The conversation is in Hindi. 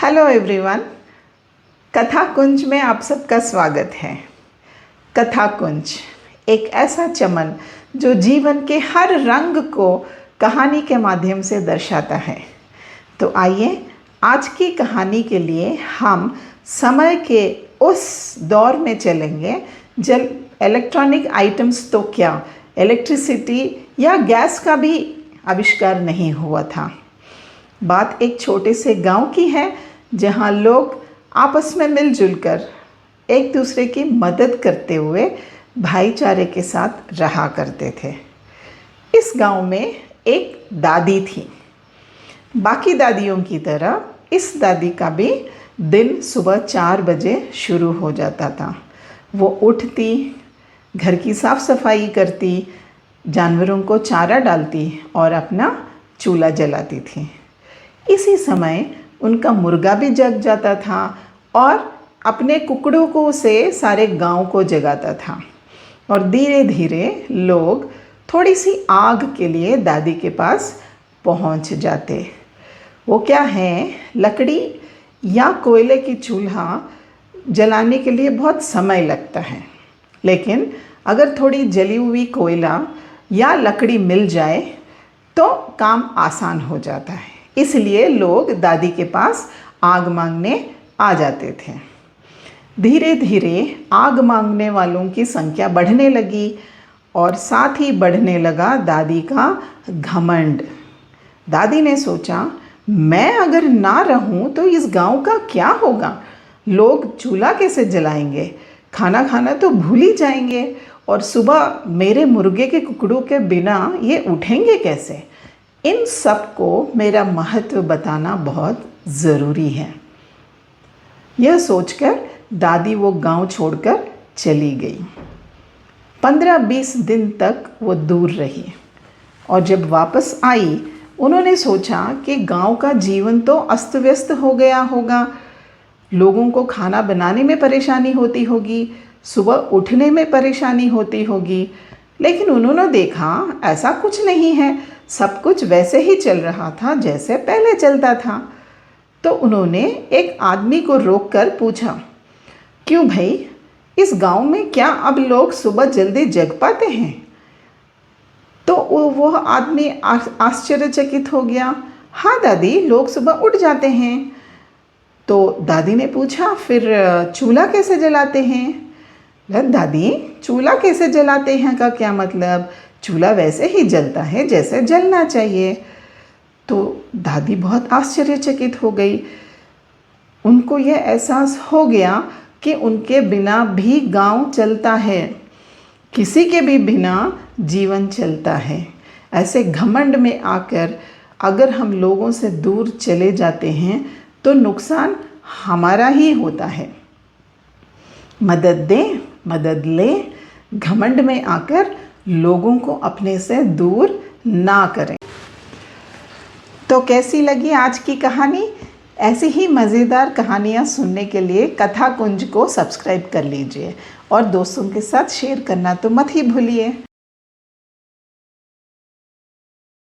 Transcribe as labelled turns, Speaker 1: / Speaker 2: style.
Speaker 1: हेलो एवरीवन, कथा कुंज में आप सबका स्वागत है। कथा कुंज एक ऐसा चमन जो जीवन के हर रंग को कहानी के माध्यम से दर्शाता है। तो आइए आज की कहानी के लिए हम समय के उस दौर में चलेंगे जब इलेक्ट्रॉनिक आइटम्स तो क्या, इलेक्ट्रिसिटी या गैस का भी आविष्कार नहीं हुआ था। बात एक छोटे से गांव की है जहां लोग आपस में मिलजुल कर एक दूसरे की मदद करते हुए भाईचारे के साथ रहा करते थे। इस गांव में एक दादी थी। बाकी दादियों की तरह इस दादी का भी दिन सुबह 4 बजे शुरू हो जाता था। वो उठती, घर की साफ सफाई करती, जानवरों को चारा डालती और अपना चूल्हा जलाती थी। इसी समय उनका मुर्गा भी जग जाता था और अपने कुकड़ों को से सारे गांव को जगाता था। और धीरे धीरे लोग थोड़ी सी आग के लिए दादी के पास पहुंच जाते। वो क्या है, लकड़ी या कोयले की चूल्हा जलाने के लिए बहुत समय लगता है, लेकिन अगर थोड़ी जली हुई कोयला या लकड़ी मिल जाए तो काम आसान हो जाता है। इसलिए लोग दादी के पास आग मांगने आ जाते थे। धीरे धीरे आग मांगने वालों की संख्या बढ़ने लगी और साथ ही बढ़ने लगा दादी का घमंड। दादी ने सोचा, मैं अगर ना रहूं तो इस गांव का क्या होगा। लोग चूल्हा कैसे जलाएंगे, खाना खाना तो भूल ही जाएंगे और सुबह मेरे मुर्गे के कुकड़ों के बिना ये उठेंगे कैसे। इन सब को मेरा महत्व बताना बहुत ज़रूरी है। यह सोचकर दादी वो गांव छोड़कर चली गई। 15-20 दिन तक वो दूर रही और जब वापस आई उन्होंने सोचा कि गांव का जीवन तो अस्त व्यस्त हो गया होगा। लोगों को खाना बनाने में परेशानी होती होगी, सुबह उठने में परेशानी होती होगी, लेकिन उन्होंने देखा ऐसा कुछ नहीं है, सब कुछ वैसे ही चल रहा था जैसे पहले चलता था। तो उन्होंने एक आदमी को रोककर पूछा, क्यों भाई, इस गांव में क्या अब लोग सुबह जल्दी जग पाते हैं? तो वह आदमी आश्चर्यचकित हो गया। हाँ दादी, लोग सुबह उठ जाते हैं। तो दादी ने पूछा, फिर चूल्हा कैसे जलाते हैं? दादी, चूल्हा कैसे जलाते हैं का क्या मतलब? चूल्हा वैसे ही जलता है जैसे जलना चाहिए। तो दादी बहुत आश्चर्यचकित हो गई। उनको यह एहसास हो गया कि उनके बिना भी गांव चलता है, किसी के भी बिना जीवन चलता है। ऐसे घमंड में आकर अगर हम लोगों से दूर चले जाते हैं तो नुकसान हमारा ही होता है। मदद दें, मदद लें, घमंड में आकर लोगों को अपने से दूर ना करें। तो कैसी लगी आज की कहानी? ऐसी ही मज़ेदार कहानियाँ सुनने के लिए कथा कुंज को सब्सक्राइब कर लीजिए और दोस्तों के साथ शेयर करना तो मत ही भूलिए।